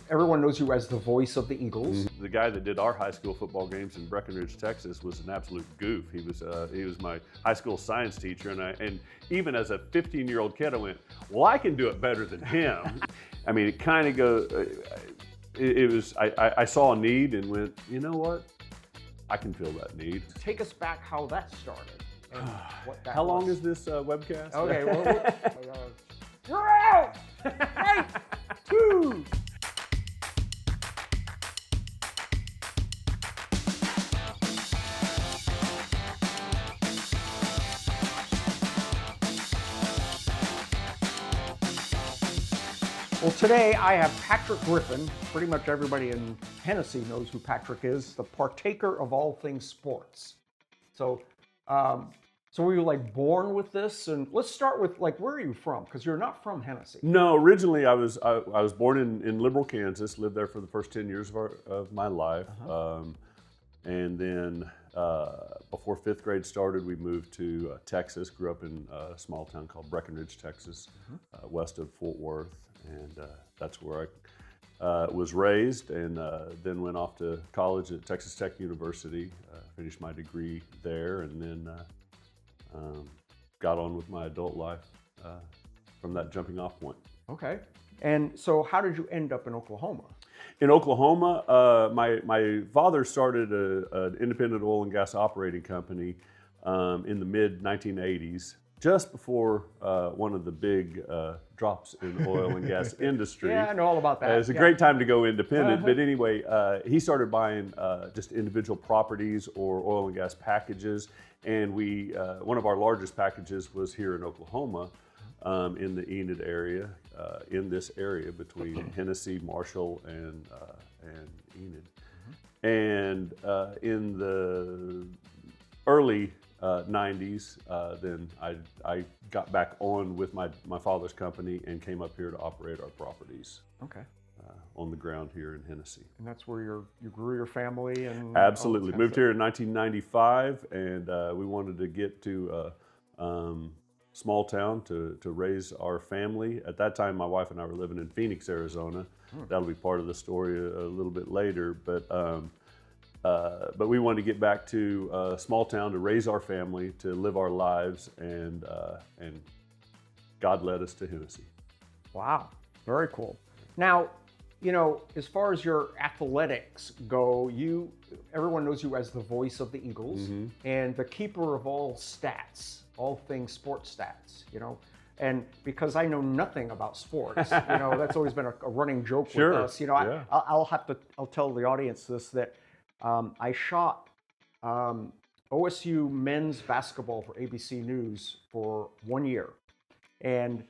Everyone knows you as the voice of the Eagles. The guy that did our high school football games in Breckenridge, Texas, was an absolute goof. He was my high school science teacher, and even as a 15-year-old kid, I went, well, I can do it better than him. I mean, it kind of goes. I saw a need and went, you know what? I can fill that need. Take us back how that started and what that How was. long is this webcast? Okay, well, you're out! Right! Woo! Well, today I have Patrick Griffin. Pretty much everybody in Hennessey knows who Patrick is, the partaker of all things sports. So were you like born with this? And let's start with like, where are you from? Because you're not from Hennessey. No, originally I was born in Liberal, Kansas. Lived there for the first 10 years of my life, and then before 5th grade started, we moved to Texas. Grew up in a small town called Breckenridge, Texas, west of Fort Worth. And that's where I was raised, and then went off to college at Texas Tech University, finished my degree there, and then got on with my adult life from that jumping off point. Okay. And so how did you end up in Oklahoma? In Oklahoma, my father started an independent oil and gas operating company in the mid-1980s. Just before one of the big drops in oil and gas industry. Yeah, I know all about that. It's a great time to go independent. But anyway, he started buying just individual properties or oil and gas packages. And one of our largest packages was here in Oklahoma, in the Enid area, in this area between Hennessey, Marshall, and Enid. And in the early 90s, then I got back on with my father's company and came up here to operate our properties. Okay. On the ground here in Hennessey. And that's where you grew your family and Absolutely. Moved here in 1995, and we wanted to get to a small town to raise our family. At that time, my wife and I were living in Phoenix, Arizona. That'll be part of the story a little bit later, but we wanted to get back to a small town to raise our family, to live our lives, and God led us to Hennessey. Wow, very cool. Now, you know, as far as your athletics go, everyone knows you as the voice of the Eagles and the keeper of all stats, all things sports stats, you know. And because I know nothing about sports, you know, that's always been a running joke with us. You know, yeah. I'll tell the audience this, that I shot OSU men's basketball for ABC News for 1 year. And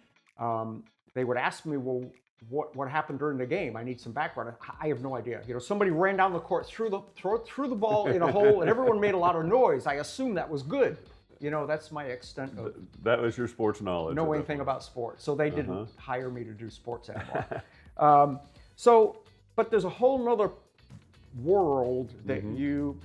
they would ask me, well, what happened during the game? I need some background. I have no idea. You know, somebody ran down the court, threw the ball in a hole, and everyone made a lot of noise. I assumed that was good. You know, that's my extent of that was your sports knowledge. Know anything about sports. So they didn't hire me to do sports anymore. But there's a whole nother world that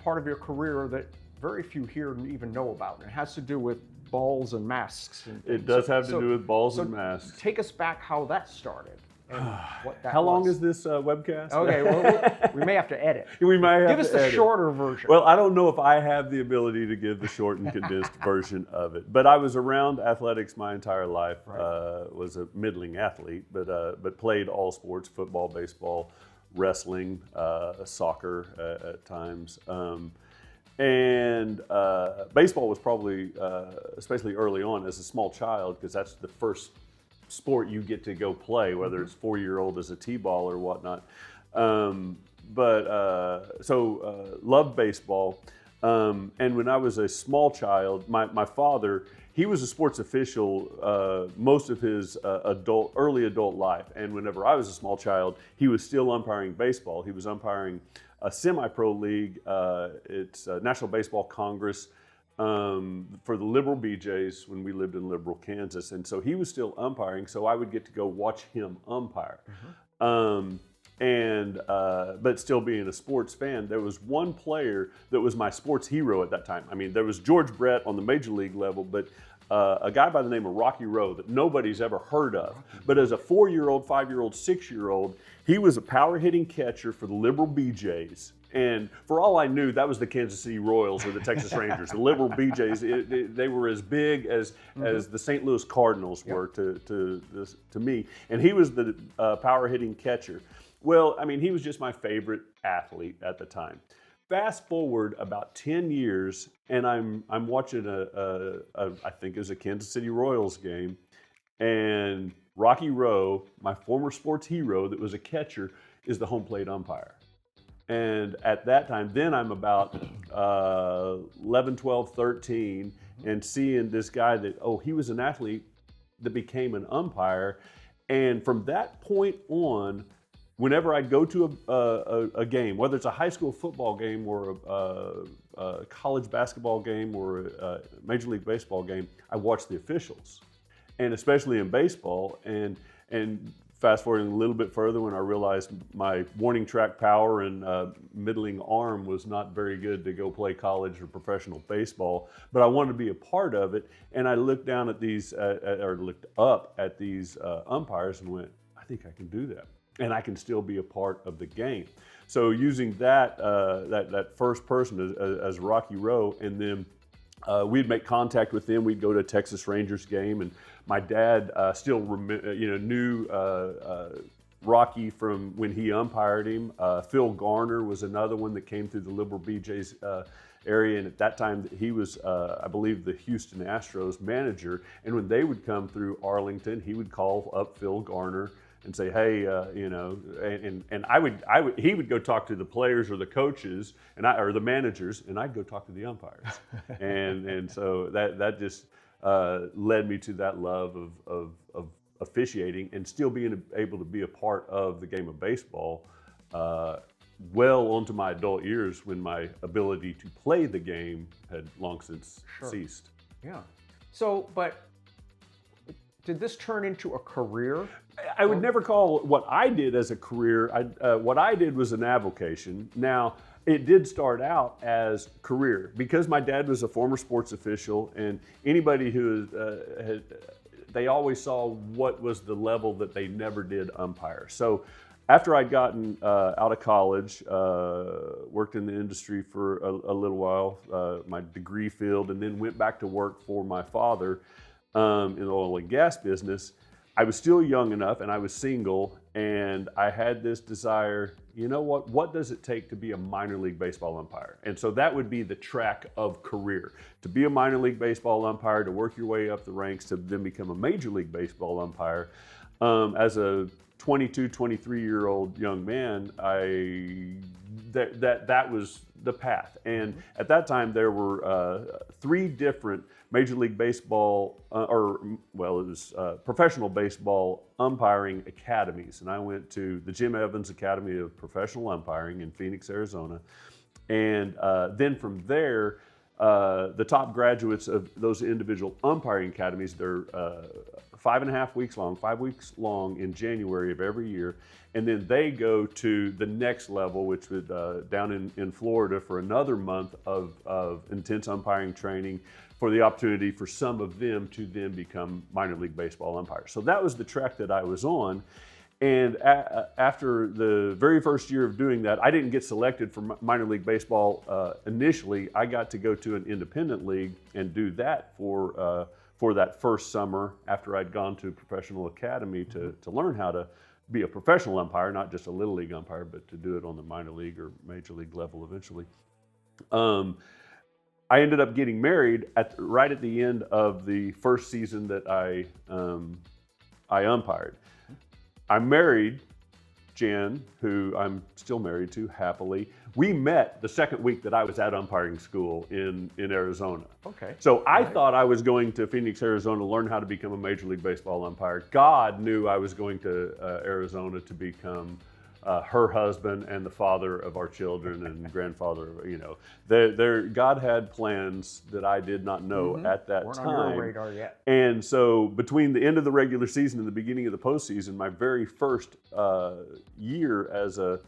part of your career that very few here even know about. And it has to do with balls and masks. It does have to do with balls and masks. Take us back how that started. And what that How long is this webcast? Okay, well, we may have to edit. We might have Give us the shorter version. Well, I don't know if I have the ability to give the short and condensed version of it, but I was around athletics my entire life. Right. Was a middling athlete, but played all sports: football, baseball, wrestling, soccer at times. And baseball was probably, especially early on as a small child, because that's the first sport you get to go play, whether it's 4-year-old as a t-ball or whatnot. So loved baseball. And when I was a small child, my father, he was a sports official most of his early adult life. And whenever I was a small child, he was still umpiring baseball. He was umpiring a semi-pro league. It's National Baseball Congress for the Liberal BJs when we lived in Liberal, Kansas. And so he was still umpiring, so I would get to go watch him umpire. But still being a sports fan, there was one player that was my sports hero at that time. I mean, there was George Brett on the major league level, but a guy by the name of Rocky Rowe that nobody's ever heard of. But as a 4-year-old, 5-year-old, 6-year-old, he was a power hitting catcher for the Liberal BJs. And for all I knew, that was the Kansas City Royals or the Texas Rangers. The Liberal BJs, they were as big as the St. Louis Cardinals were to me. And he was the power hitting catcher. Well, I mean, he was just my favorite athlete at the time. Fast forward about 10 years, and I'm watching I think it was a Kansas City Royals game, and Rocky Rowe, my former sports hero that was a catcher, is the home plate umpire. And at that time, then I'm about 11, 12, 13, and seeing this guy that, he was an athlete that became an umpire. And from that point on, whenever I'd go to a game, whether it's a high school football game or a college basketball game or a Major League Baseball game, I watched the officials. And especially in baseball, and fast forwarding a little bit further, when I realized my warning track power and middling arm was not very good to go play college or professional baseball, but I wanted to be a part of it. And I looked down at these, or looked up at these umpires and went, I think I can do that. And I can still be a part of the game. So using that first person as Rocky Rowe, and then we'd make contact with them. We'd go to a Texas Rangers game, and my dad still knew Rocky from when he umpired him. Phil Garner was another one that came through the Liberal BJ's area, and at that time he was, I believe, the Houston Astros manager. And when they would come through Arlington, he would call up Phil Garner and say, hey, and he would go talk to the players or the coaches or the managers, and I'd go talk to the umpires. and so that just led me to that love of officiating and still being able to be a part of the game of baseball well onto my adult years, when my ability to play the game had long since ceased. Yeah. So, but did this turn into a career? I would never call what I did as a career. What I did was an avocation. Now, it did start out as career because my dad was a former sports official, and anybody who they always saw what was the level that they never did umpire. So after I'd gotten out of college, worked in the industry for a little while, my degree field, and then went back to work for my father in the oil and gas business. I was still young enough, and I was single, and I had this desire, you know what does it take to be a minor league baseball umpire? And so that would be the track of career. To be a minor league baseball umpire, to work your way up the ranks, to then become a major league baseball umpire. As a 22, 23-year-old young man, that was the path. And at that time, there were 3 different Major League Baseball, professional baseball umpiring academies. And I went to the Jim Evans Academy of Professional Umpiring in Phoenix, Arizona. And then from there, the top graduates of those individual umpiring academies, they're 5.5 weeks long, 5 weeks long in January of every year. And then they go to the next level, which would down in Florida for another month of intense umpiring training, for the opportunity for some of them to then become minor league baseball umpires. So that was the track that I was on. And after the very first year of doing that, I didn't get selected for minor league baseball initially. I got to go to an independent league and do that for that first summer after I'd gone to a professional academy to learn how to be a professional umpire, not just a little league umpire, but to do it on the minor league or major league level eventually. I ended up getting married right at the end of the first season that I umpired. I married Jen, who I'm still married to happily. We met the second week that I was at umpiring school in Arizona. Okay. So I thought I was going to Phoenix, Arizona to learn how to become a Major League Baseball umpire. God knew I was going to Arizona to become her husband and the father of our children and grandfather. God had plans that I did not know at that Weren't time. on your radar yet. And so between the end of the regular season and the beginning of the postseason, my very first year as a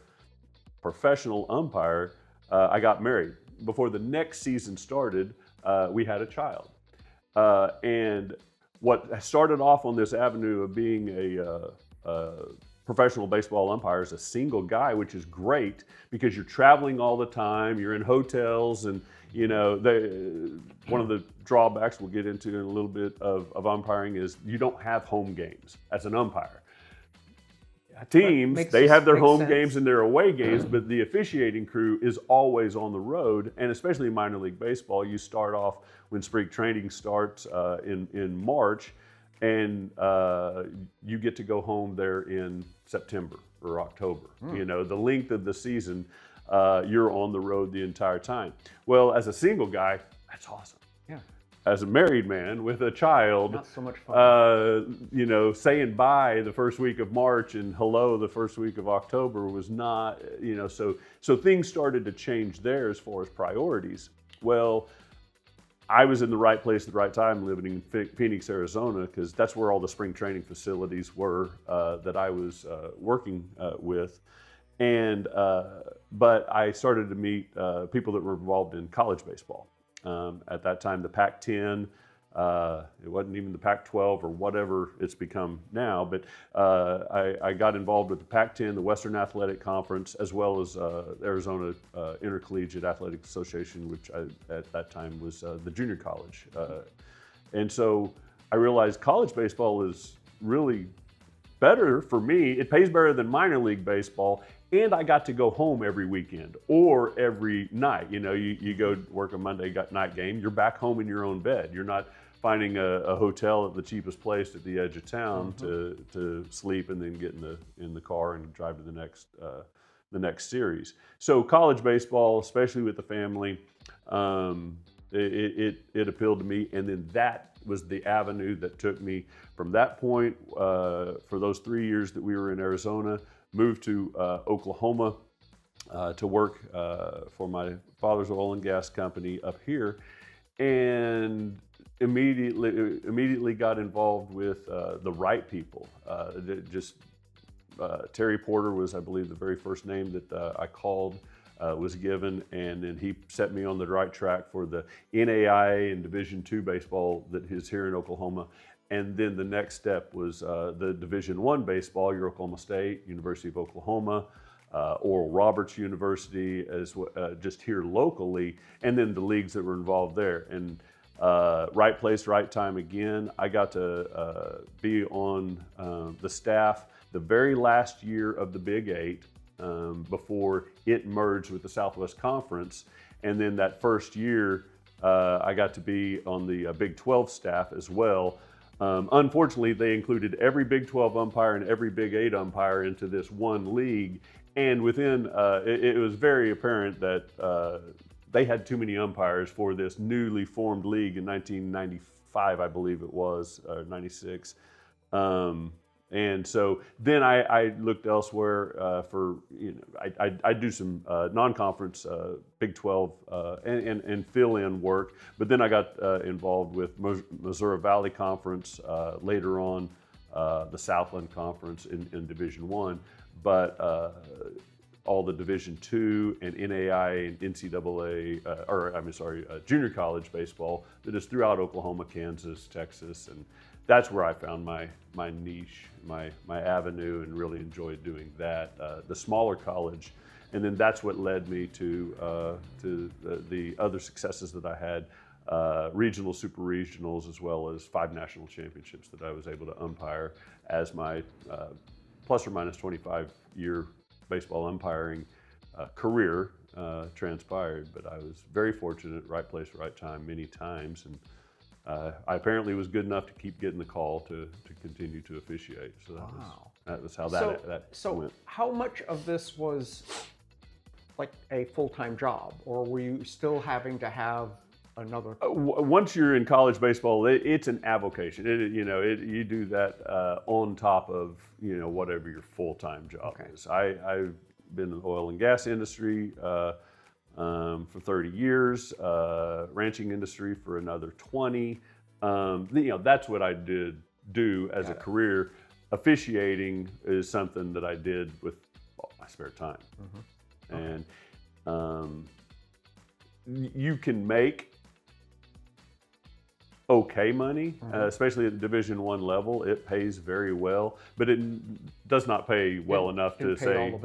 professional umpire, I got married. Before the next season started, we had a child. And what started off on this avenue of being a professional baseball umpire as a single guy, which is great because you're traveling all the time, you're in hotels, and you know, one of the drawbacks we'll get into in a little bit of umpiring is you don't have home games as an umpire. Teams, they have their home games and their away games, but the officiating crew is always on the road, and especially in minor league baseball, you start off when spring training starts in March, and you get to go home there in September or October. You know, the length of the season, you're on the road the entire time. Well, as a single guy, that's awesome. Yeah. As a married man with a child, not so much fun. You know, saying bye the first week of March and hello the first week of October was not, you know, so things started to change there as far as priorities. Well, I was in the right place at the right time living in Phoenix, Arizona, because that's where all the spring training facilities were that I was working with. And, but I started to meet people that were involved in college baseball. At that time, the Pac-10, it wasn't even the Pac-12 or whatever it's become now, but I got involved with the Pac-10, the Western Athletic Conference, as well as Arizona Intercollegiate Athletic Association, which at that time was the junior college. And so I realized college baseball is really better for me. It pays better than minor league baseball. And I got to go home every weekend or every night. You know, you go work a Monday night game, you're back home in your own bed. You're not finding a hotel at the cheapest place at the edge of town to sleep and then get in the car and drive to the next series. So college baseball, especially with the family, it appealed to me. And then that was the avenue that took me from that point for those 3 years that we were in Arizona. Moved to Oklahoma to work for my father's oil and gas company up here, and immediately got involved with the right people. Terry Porter was, I believe, the very first name that I called, was given, and then he set me on the right track for the NAIA and Division II baseball that is here in Oklahoma. And then the next step was the Division I baseball, your Oklahoma State, University of Oklahoma, Oral Roberts University, just here locally, and then the leagues that were involved there. And right place, right time again. I got to be on the staff the very last year of the Big Eight before it merged with the Southwest Conference. And then that first year, I got to be on the Big 12 staff as well. Unfortunately, they included every Big 12 umpire and every Big 8 umpire into this one league. And within, it was very apparent that they had too many umpires for this newly formed league in 1995, I believe it was, 96. And so then I looked elsewhere for, you know, I do some non-conference Big 12 and fill-in work, but then I got involved with Missouri Valley Conference, later on the Southland Conference in Division I, but all the Division II and NAIA and NCAA, junior college baseball that is throughout Oklahoma, Kansas, Texas, and that's where I found my niche, my avenue, and really enjoyed doing that. The smaller college, and then that's what led me to the other successes that I had, regional, super regionals, as well as 5 national championships that I was able to umpire as my plus or minus 25-year baseball umpiring career transpired. But I was very fortunate, right place, right time, many times, and I apparently was good enough to keep getting the call to continue to officiate. So that was how that went. So how much of this was like a full-time job, or were you still having to have another? Once you're in college baseball, it's an avocation. You do that on top of whatever your full-time job is. I've been in the oil and gas industry for 30 years, ranching industry for another 20. That's what I did do as a career. Officiating is something that I did with my spare time. And you can make okay money, especially at the Division I level. It pays very well, but it does not pay well enough to say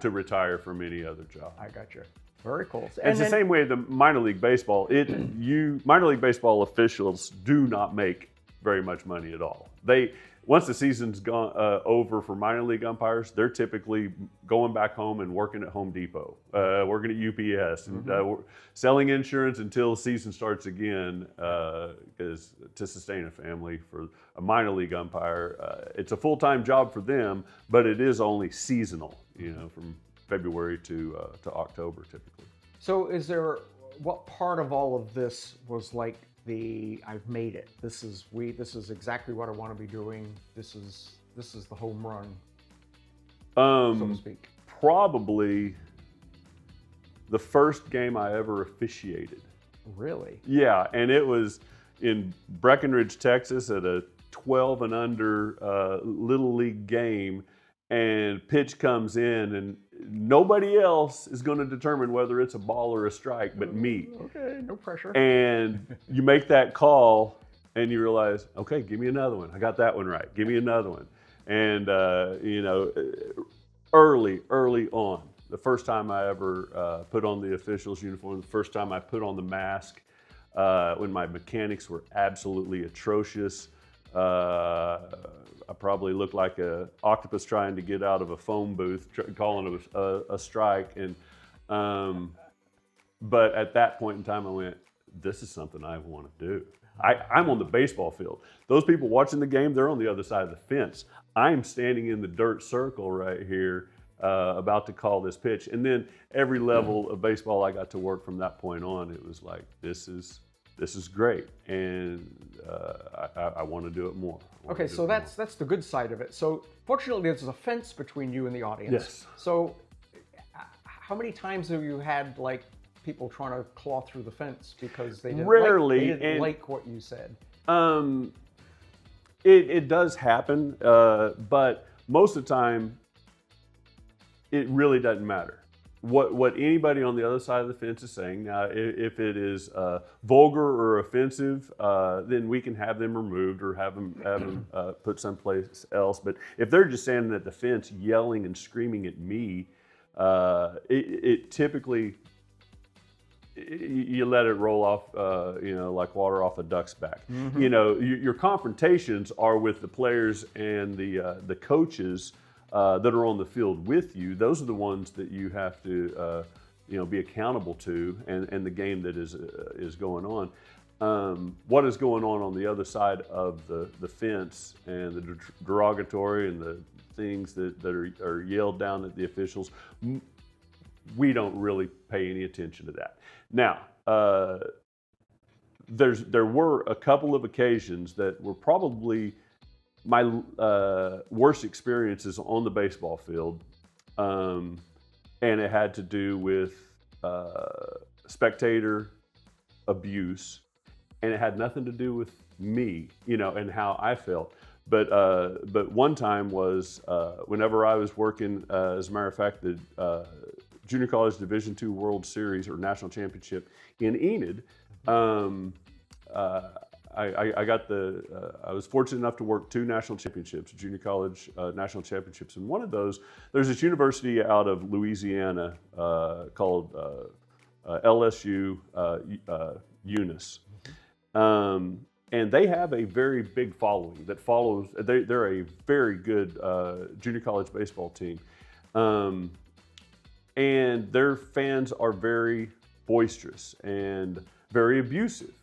to retire from any other job. I got you. Very cool. And it's the same way the minor league baseball. Minor league baseball officials do not make very much money at all. Once the season's gone over for minor league umpires, they're typically going back home and working at Home Depot, working at UPS, and selling insurance until the season starts again. Because to sustain a family for a minor league umpire, it's a full-time job for them, but it is only seasonal. From February to October typically. So, what part of all of this was like? I've made it. This is exactly what I want to be doing. This is the home run, so to speak. Probably the first game I ever officiated. Really? Yeah, and it was in Breckenridge, Texas, at a 12 and under little league game, and pitch comes in, and nobody else is going to determine whether it's a ball or a strike but me. Okay, no pressure. And you make that call and you realize, okay, give me another one. I got that one right. Give me another one. And, early on, the first time I ever put on the official's uniform, the first time I put on the mask, when my mechanics were absolutely atrocious. I probably looked like an octopus trying to get out of a phone booth, calling it a strike. And but at that point in time, I went, "This is something I want to do." I'm on the baseball field. Those people watching the game, they're on the other side of the fence. I'm standing in the dirt circle right here, about to call this pitch. And then every level of baseball I got to work from that point on, it was like, this is great, and I want to do it more. Okay, so that's the good side of it. So fortunately, there's a fence between you and the audience. Yes. So how many times have you had like people trying to claw through the fence because they didn't like what you said? It does happen, but most of the time, it really doesn't matter what anybody on the other side of the fence is saying. Now, if it is vulgar or offensive, then we can have them removed or have them put someplace else. But if they're just standing at the fence yelling and screaming at me, it typically, you let it roll off, like water off a duck's back. Your confrontations are with the players and the coaches that are on the field with you. Those are the ones that you have to, be accountable to, and the game that is going on. What is going on the other side of the fence, and the derogatory and the things that are yelled down at the officials, we don't really pay any attention to that. Now, there were a couple of occasions that were probably my worst experiences on the baseball field, and it had to do with spectator abuse, and it had nothing to do with me, and how I felt. But one time was whenever I was working, as a matter of fact, the Junior College Division II World Series or National Championship in Enid. I was fortunate enough to work 2 national championships, junior college national championships. And one of those, there's this university out of Louisiana called LSU Eunice. And they have a very big following that follows, they're a very good junior college baseball team. And their fans are very boisterous and very abusive.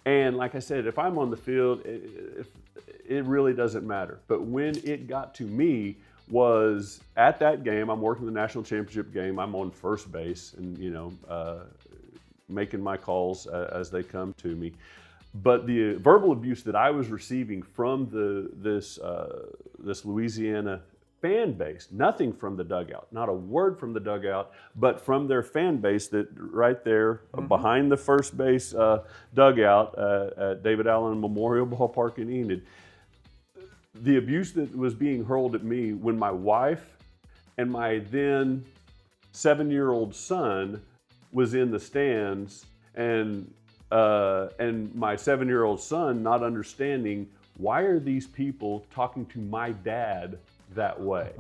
And like I said, if I'm on the field, it really doesn't matter. But when it got to me was at that game, I'm working the national championship game, I'm on first base and, making my calls as they come to me. But the verbal abuse that I was receiving from this Louisiana fan base, nothing from the dugout, not a word from the dugout, but from their fan base that right there behind the first base dugout at David Allen Memorial Ballpark in Enid. The abuse that was being hurled at me when my wife and my then 7-year-old son was in the stands, and and my 7-year-old son not understanding, why are these people talking to my dad that way?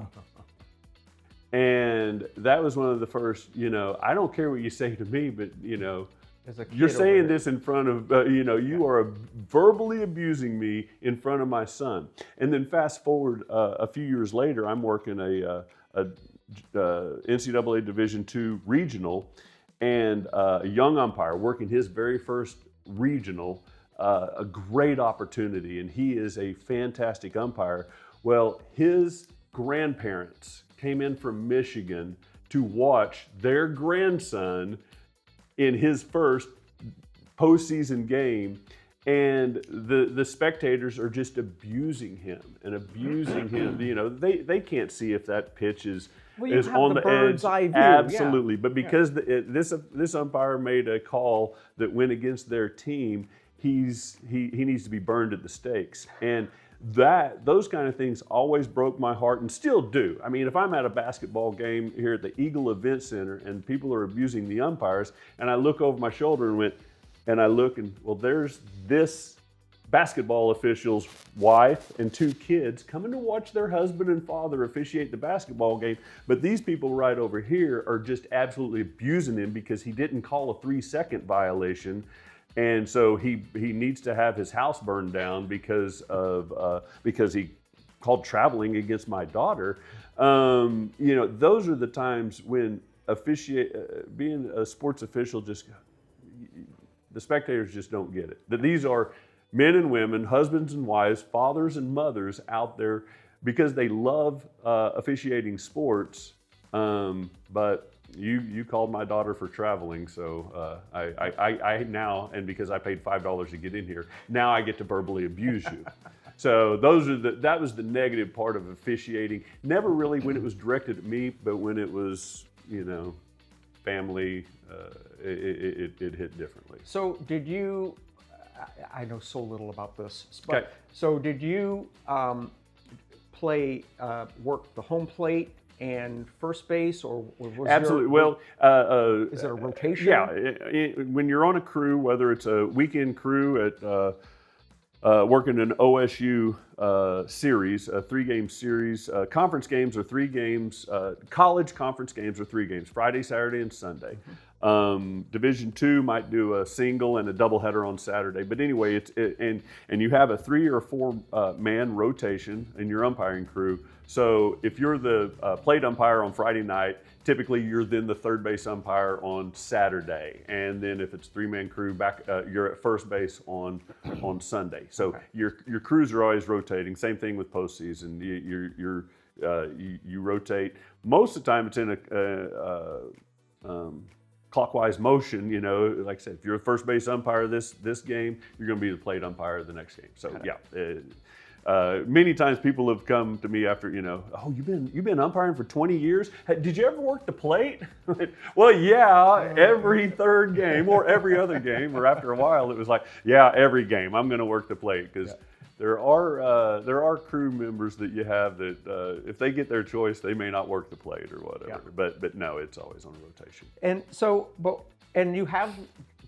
And that was one of the first, I don't care what you say to me, but, you're saying this in front of, you are verbally abusing me in front of my son. And then fast forward a few years later, I'm working a NCAA Division II regional, and a young umpire working his very first regional, a great opportunity, and he is a fantastic umpire. Well, his grandparents came in from Michigan to watch their grandson in his first postseason game, and the spectators are just abusing him and abusing him. They can't see if that pitch is on the edge. Eye view. Absolutely, but because this umpire made a call that went against their team, he needs to be burned at the stakes. And those kind of things always broke my heart and still do. I mean, if I'm at a basketball game here at the Eagle Event Center and people are abusing the umpires, and I look over my shoulder and well, there's this basketball official's wife and 2 kids coming to watch their husband and father officiate the basketball game, but these people right over here are just absolutely abusing him because he didn't call a 3-second violation. And so he needs to have his house burned down because he called traveling against my daughter. Those are the times when being a sports official, the spectators just don't get it. That these are men and women, husbands and wives, fathers and mothers out there because they love officiating sports, but you called my daughter for traveling, so I now, and because I paid $5 to get in here, now I get to verbally abuse you. So that was the negative part of officiating. Never really when it was directed at me, but when it was, family, it hit differently. So did you, I know so little about this, but Okay. So did you work the home plate and first base, or was Absolutely. is it a rotation? Yeah. When you're on a crew, whether it's a weekend crew at working an OSU series, a 3-game series, conference games are 3 games, college conference games are 3 games, Friday, Saturday, and Sunday. Division II might do a single and a doubleheader on Saturday, but anyway, and you have a 3 or 4 man rotation in your umpiring crew. So if you're the plate umpire on Friday night, typically you're then the third base umpire on Saturday, and then if it's 3-man crew, you're at first base on Sunday. So okay. Your crews are always rotating. Same thing with postseason. You rotate. Most of the time, it's in a clockwise motion. Like I said, if you're a first base umpire this game, you're going to be the plate umpire the next game. So yeah. Many times people have come to me after, oh, you've been umpiring for 20 years? Did you ever work the plate? Well, yeah, every third game or every other game, or after a while it was like, yeah, every game I'm going to work the plate, because there are crew members that you have that if they get their choice, they may not work the plate or whatever. Yeah. But no, it's always on rotation. And so, and you have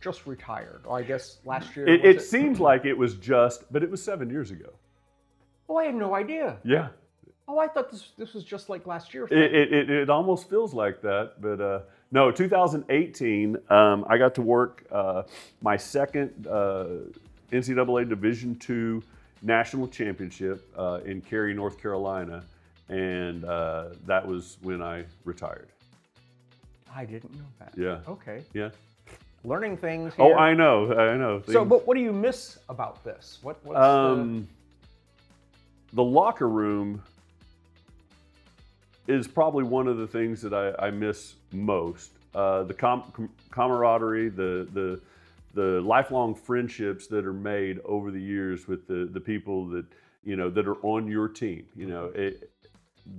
just retired, I guess last year. It seems like it was but it was 7 years ago. Oh, I had no idea. Yeah. Oh, I thought this was just like last year. It almost feels like that, but no, 2018, I got to work my second NCAA Division II National Championship in Cary, North Carolina, and that was when I retired. I didn't know that. Yeah. Okay. Yeah. Learning things here. Oh, I know. So, but what do you miss about this? What's the locker room is probably one of the things that I miss most. The camaraderie, the lifelong friendships that are made over the years with the people that that are on your team.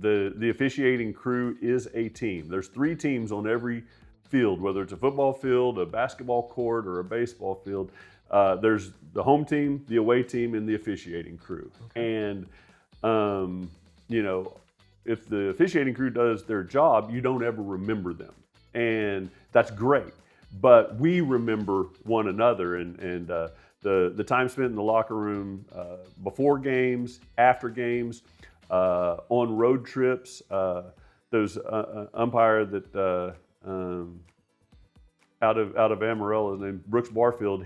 The officiating crew is a team. There's 3 teams on every field, whether it's a football field, a basketball court, or a baseball field. There's the home team, the away team, and the officiating crew. Okay. And if the officiating crew does their job, you don't ever remember them, and that's great. but we remember one another, and the time spent in the locker room before games, after games, on road trips. Those umpire that out of Amarillo named Brooks Barfield,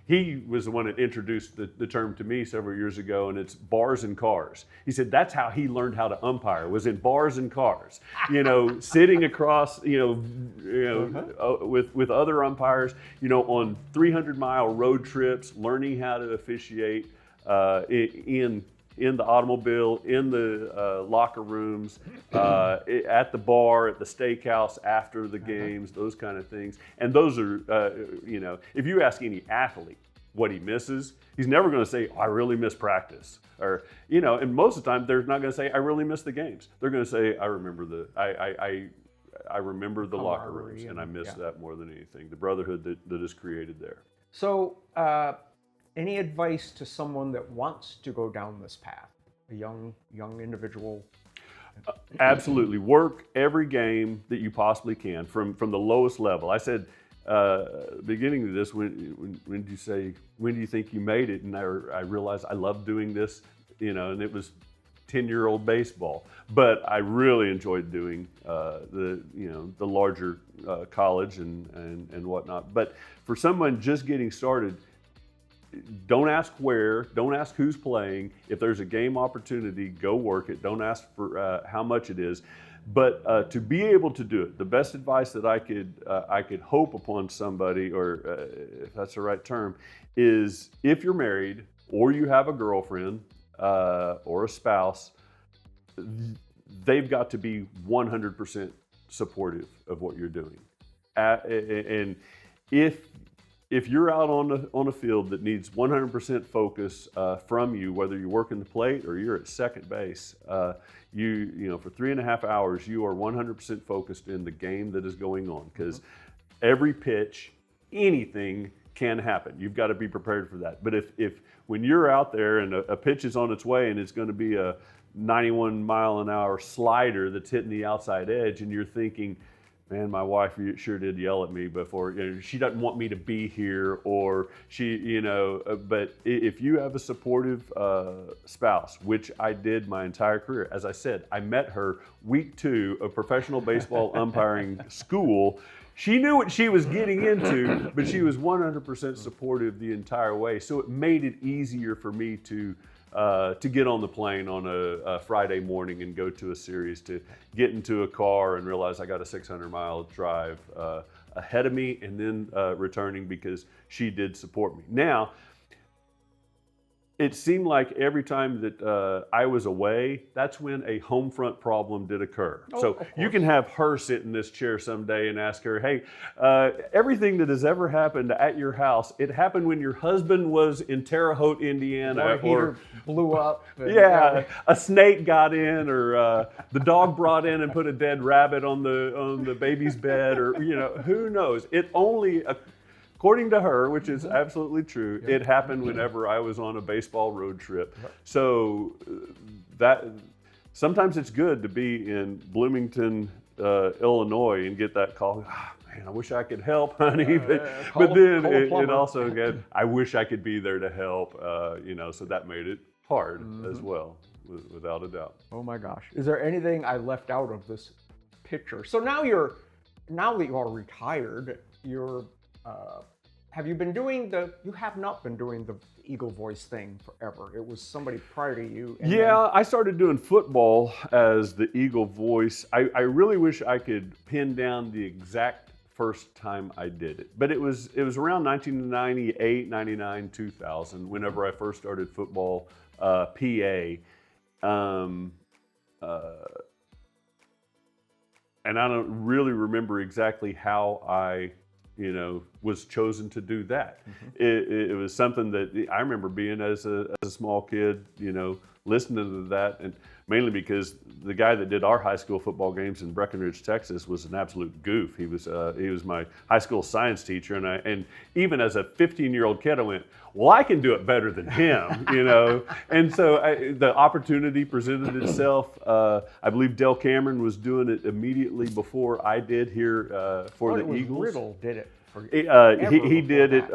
he was the one that introduced the term to me several years ago, and it's bars and cars. He said that's how he learned how to umpire, was in bars and cars. Sitting across, with other umpires, on 300-mile road trips, learning how to officiate in the automobile, in the locker rooms, at the bar, at the steakhouse after the games, those kind of things. And those are, if you ask any athlete what he misses, he's never going to say, I really miss practice. Or, and most of the time, they're not going to say, I really miss the games. They're going to say, I remember I remember the locker rooms, and I miss that more than anything, the brotherhood that is created there. So, any advice to someone that wants to go down this path, a young individual? Absolutely. Work every game that you possibly can from the lowest level. I said, beginning of this, when did you say, when do you think you made it? And I realized I love doing this, and it was 10-year-old baseball. But I really enjoyed doing the larger college and whatnot. But for someone just getting started, don't ask where, don't ask who's playing. If there's a game opportunity, go work it. Don't ask for how much it is. But to be able to do it, the best advice that I could hope upon somebody, or if that's the right term, is if you're married or you have a girlfriend or a spouse, they've got to be 100% supportive of what you're doing. And if you're out on a field that needs 100% focus from you, whether you're working the plate or you're at second base, for 3.5 hours, you are 100% focused in the game that is going on, because every pitch, anything can happen. You've got to be prepared for that. But if when you're out there and a pitch is on its way and it's going to be a 91-mile-an-hour slider that's hitting the outside edge, and you're thinking, man, my wife sure did yell at me before. She doesn't want me to be here, or she, but if you have a supportive spouse, which I did my entire career. As I said, I met her week 2 of professional baseball umpiring school. She knew what she was getting into, but she was 100% supportive the entire way. So it made it easier for me to get on the plane on a Friday morning and go to a series, to get into a car and realize I got a 600-mile drive ahead of me, and then returning, because she did support me. Now, it seemed like every time that I was away, that's when a home front problem did occur. So you can have her sit in this chair someday and ask her, hey, everything that has ever happened at your house, it happened when your husband was in Terre Haute, Indiana, or blew up. A snake got in, or the dog brought in and put a dead rabbit on the baby's bed, or who knows? It only, according to her, which is absolutely true, it happened whenever I was on a baseball road trip. So that sometimes it's good to be in Bloomington, Illinois, and get that call. Man, I wish I could help, honey. But then it also, again, I wish I could be there to help. So that made it hard as well, without a doubt. Oh my gosh! Is there anything I left out of this picture? So now that you are retired, you're. Have you been doing you have not been doing the Eagle voice thing forever. It was somebody prior to you. I started doing football as the Eagle voice. I really wish I could pin down the exact first time I did it. But it was around 1998, 99, 2000, whenever I first started football, PA. And I don't really remember exactly how I was chosen to do that. It was something that I remember being as a small kid, listening to that. mainly because the guy that did our high school football games in Breckenridge, Texas, was an absolute goof. He was my high school science teacher, and even as a 15-year-old kid, I went, well, I can do it better than him, you know. And so the opportunity presented itself. I believe Dale Cameron was doing it immediately before I did here for the Eagles. Riddle did it. He did it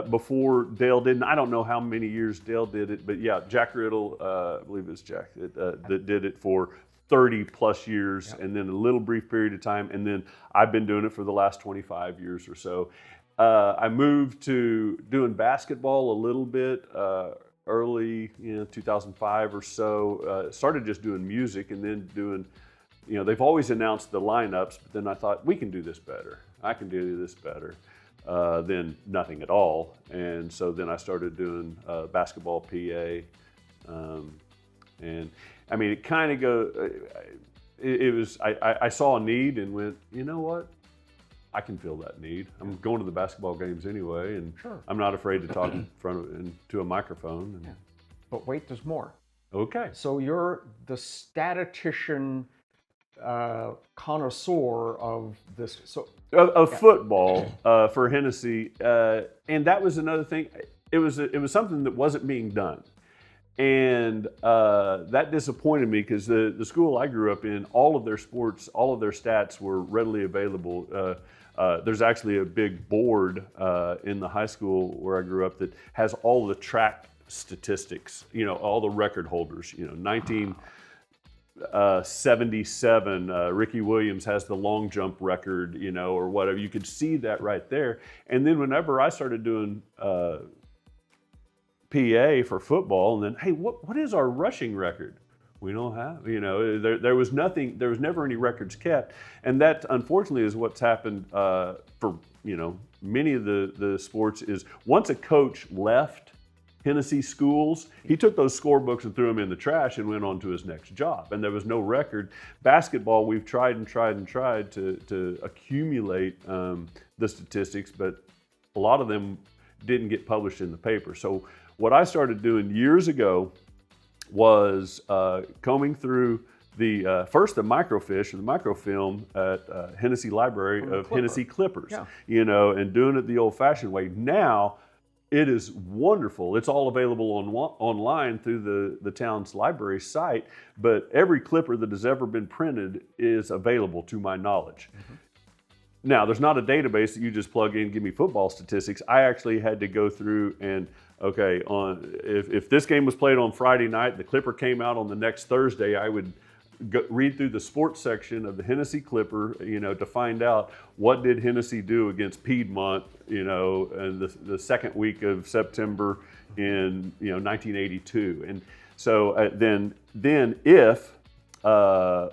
before Dale did. And I don't know how many years Dale did it, but yeah, Jack Riddle, I believe it's Jack, that did it for 30 plus years, and then a little brief period of time, and then I've been doing it for the last 25 years or so. I moved to doing basketball a little bit early, 2005 or so. Started just doing music, and then doing, they've always announced the lineups, but then I thought, we can do this better. I can do this better than nothing at all. And so then I started doing basketball PA. And I mean, it kind of I saw a need and went, you know what? I can fill that need. I'm going to the basketball games anyway, and I'm not afraid to talk in front of into a microphone. And, But wait, there's more. Okay. So you're the statistician connoisseur of this. Of football for Hennessey, and that was another thing. It was something that wasn't being done, and that disappointed me because the school I grew up in, all of their sports, all of their stats were readily available. There's actually a big board in the high school where I grew up that has all the track statistics. All the record holders. 1977, Ricky Williams has the long jump record, or whatever. You could see that right there. And then whenever I started doing PA for football, and then, hey, what is our rushing record? We don't have, there was nothing, there was never any records kept. And that, unfortunately, is what's happened for, many of the sports is once a coach left Hennessey schools, he took those scorebooks and threw them in the trash and went on to his next job. And there was no record. Basketball, we've tried and tried and tried to accumulate the statistics, but a lot of them didn't get published in the paper. So what I started doing years ago was combing through the microfiche or the microfilm at Hennessey Library of Hennessey Clippers, and doing it the old-fashioned way. Now, it is wonderful. It's all available online through the town's library site, but every Clipper that has ever been printed is available to my knowledge. Now, there's not a database that you just plug in, give me football statistics. I actually had to go through and, okay, if this game was played on Friday night, the Clipper came out on the next Thursday, I would read through the sports section of the Hennessey Clipper, to find out what did Hennessey do against Piedmont, in the second week of September in 1982. And so then if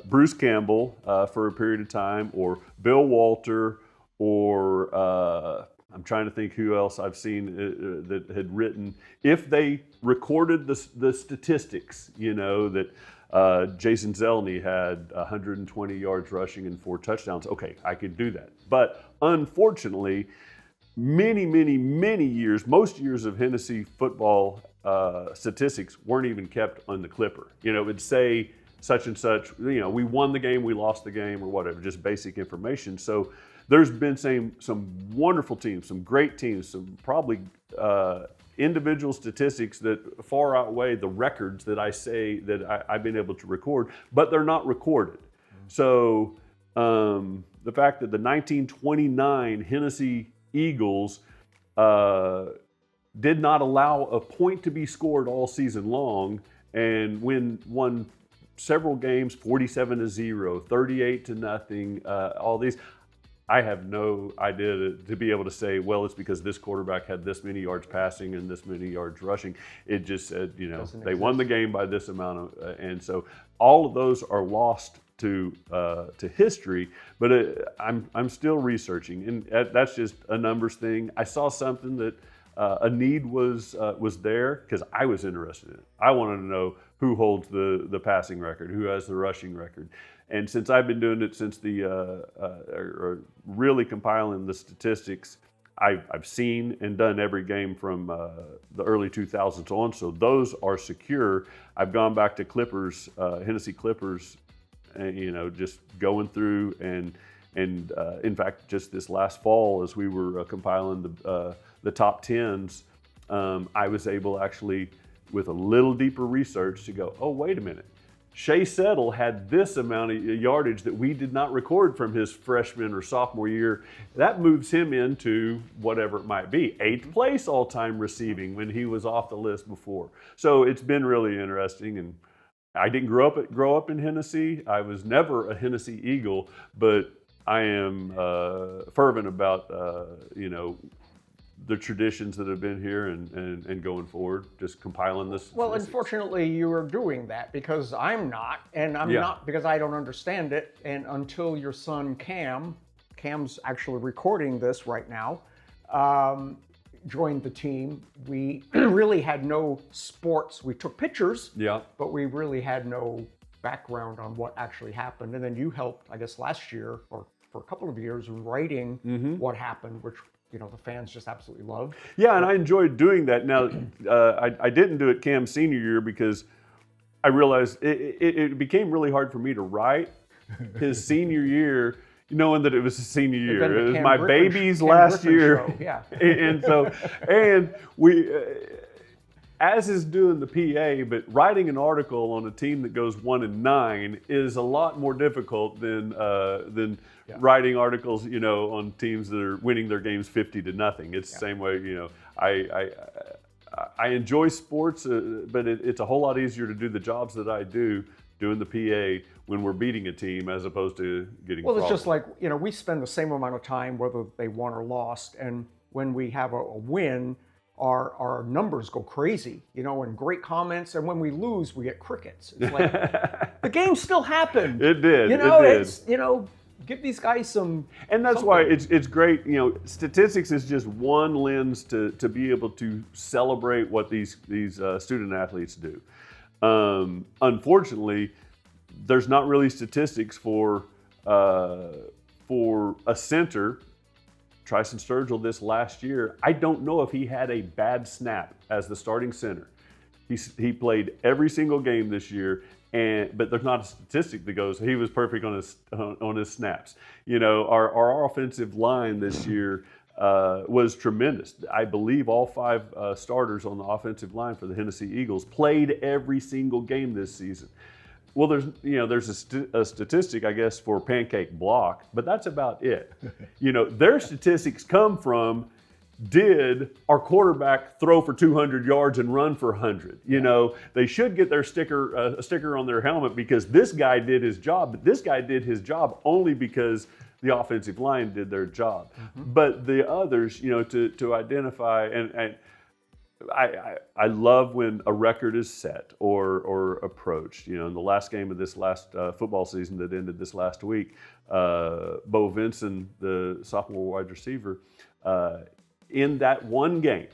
Bruce Campbell for a period of time, or Bill Walter, or I'm trying to think who else I've seen that had written, if they recorded the statistics, that Jason Zelny had 120 yards rushing and 4 touchdowns. Okay, I could do that. But unfortunately, many years, most years of Hennessey football statistics weren't even kept on the Clipper. It would say such and such, we won the game, we lost the game, or whatever, just basic information. So there's been some wonderful teams, some great teams, some probably individual statistics that far outweigh the records that I say that I've been able to record, but they're not recorded. So the fact that the 1929 Hennessey Eagles did not allow a point to be scored all season long, and won several games 47-0, 38-0, all these. I have no idea to be able to say, well, it's because this quarterback had this many yards passing and this many yards rushing. It just said, they won the game by this amount and so all of those are lost to history. But I'm still researching, and that's just a numbers thing. I saw something that a need was there because I was interested in it. I wanted to know who holds the passing record, who has the rushing record. And since I've been doing it since really compiling the statistics, I've seen and done every game from the early 2000s on, so those are secure. I've gone back to Clippers, Hennessey Clippers, just going through and in fact, just this last fall, as we were compiling the top 10s, I was able actually, with a little deeper research, to go, oh, wait a minute. Shea Settle had this amount of yardage that we did not record from his freshman or sophomore year. That moves him into whatever it might be, 8th place all-time receiving when he was off the list before. So it's been really interesting. And I didn't grow up in Hennessey. I was never a Hennessey Eagle, but I am fervent about the traditions that have been here and going forward, just compiling this. Well, unfortunately, you are doing that because I'm not, and I'm not because I don't understand it. And until your son Cam's actually recording this right now, joined the team, we really had no sports. We took pictures, but we really had no background on what actually happened. And then you helped, I guess, last year or for a couple of years writing what happened, which the fans just absolutely loved. Yeah, and I enjoyed doing that. Now, I didn't do it Cam's senior year because I realized it became really hard for me to write his senior year, knowing that it was his senior year. It was my baby's last year. And we, as is doing the PA, but writing an article on a team that goes 1-9 is a lot more difficult than writing articles, on teams that are winning their games 50-0. It's the same way, I enjoy sports, but it's a whole lot easier to do the jobs that I do doing the PA when we're beating a team as opposed to getting Well, it's problems. just like, we spend the same amount of time whether they won or lost, and when we have a win, our numbers go crazy, and great comments, and when we lose, we get crickets. It's like, the game still happened. It did. It's, give these guys some. And that's why it's great. Statistics is just one lens to be able to celebrate what these student athletes do. Unfortunately, there's not really statistics for a center. Tryson Sturgill this last year, I don't know if he had a bad snap as the starting center. He played every single game this year, but there's not a statistic that goes he was perfect on his snaps. Our offensive line this year was tremendous. I believe all 5 starters on the offensive line for the Hennessey Eagles played every single game this season. Well, there's a statistic, I guess, for pancake block, but that's about it. Their statistics come from, did our quarterback throw for 200 yards and run for 100? They should get their a sticker on their helmet because this guy did his job, but this guy did his job only because the offensive line did their job. But the others, to identify, and I love when a record is set or approached. In the last game of this last football season that ended this last week, Bo Vinson, the sophomore wide receiver, in that one game,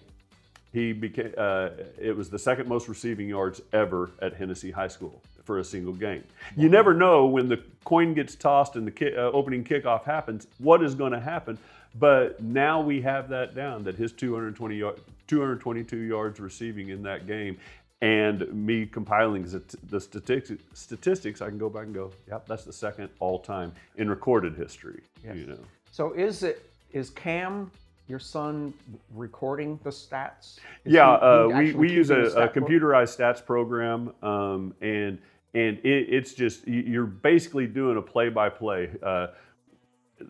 he became. It was the second most receiving yards ever at Hennessey High School for a single game. You never know when the coin gets tossed and the opening kickoff happens, what is going to happen. But now we have that down, that his 222 yards receiving in that game, and me compiling the statistics, I can go back and go, yep, that's the second all-time in recorded history. Yes. So is Cam, your son, recording the stats? We use a computerized stats program, and it's just, you're basically doing a play-by-play.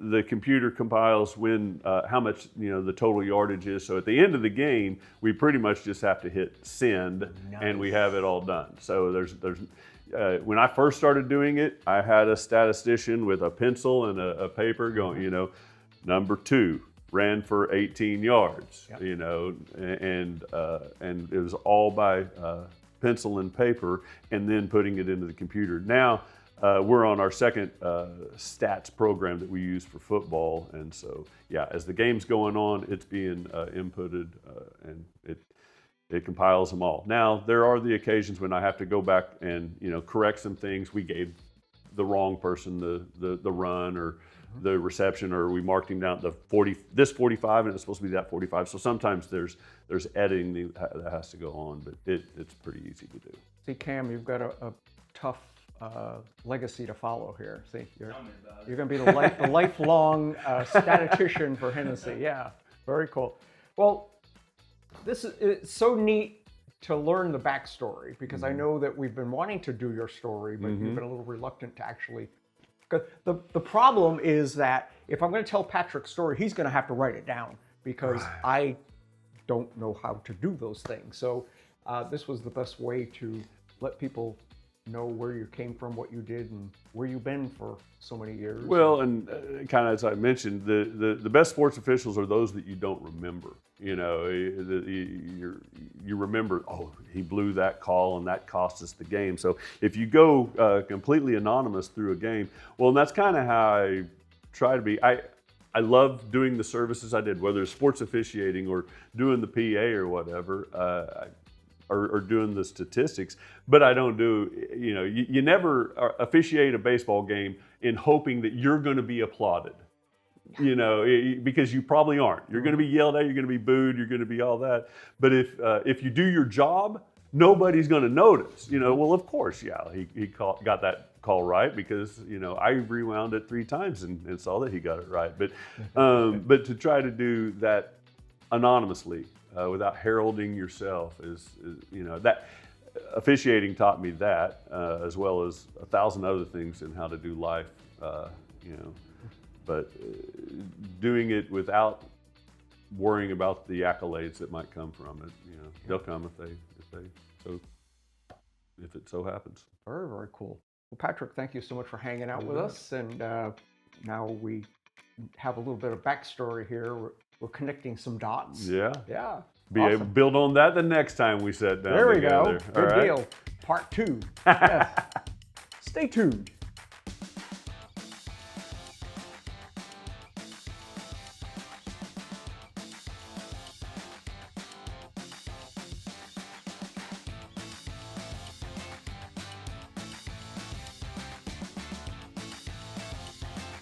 The computer compiles how much the total yardage is. So at the end of the game, we pretty much just have to hit send, and we have it all done. So there's when I first started doing it, I had a statistician with a pencil and a paper going, number 2 ran for 18 yards, and it was all by pencil and paper, and then putting it into the computer. Now, we're on our second stats program that we use for football, and so as the game's going on, it's being inputted, and it compiles them all. Now there are the occasions when I have to go back and correct some things. We gave the wrong person the run, or the reception, or we marked him down the 40, this 45, and it's supposed to be that 45. So sometimes there's editing that has to go on, but it's pretty easy to do. See, Cam, you've got a tough legacy to follow here. See, you're going to be the lifelong statistician for Hennessey. Yeah, very cool. Well, it's so neat to learn the backstory, because I know that we've been wanting to do your story, but you've been a little reluctant to actually. Because the problem is that if I'm going to tell Patrick's story, he's going to have to write it down, because I don't know how to do those things. So this was the best way to let people know where you came from, what you did, and where you've been for so many years. Well, and kind of as I mentioned, the best sports officials are those that you don't remember. You know, you remember, oh, he blew that call and that cost us the game. So if you go completely anonymous through a game, well, and that's kind of how I try to be. I love doing the services I did, whether it's sports officiating or doing the PA or whatever. Or doing the statistics, but I don't do, you never officiate a baseball game in hoping that you're going to be applauded, because you probably aren't. You're going to be yelled at, you're going to be booed, you're going to be all that. But if you do your job, nobody's going to notice. Well, of course, he got that call right, because I rewound it 3 times and saw that he got it right. But to try to do that anonymously, without heralding yourself is that officiating taught me that, as well as 1,000 other things in how to do life, but doing it without worrying about the accolades that might come from it. They'll come if it so happens. Very, very cool. Well, Patrick, thank you so much for hanging out with us, and now we have a little bit of backstory here. We're connecting some dots. Yeah. Able to build on that the next time we sit down together. There we go. Good deal. Part 2. Yes. Stay tuned.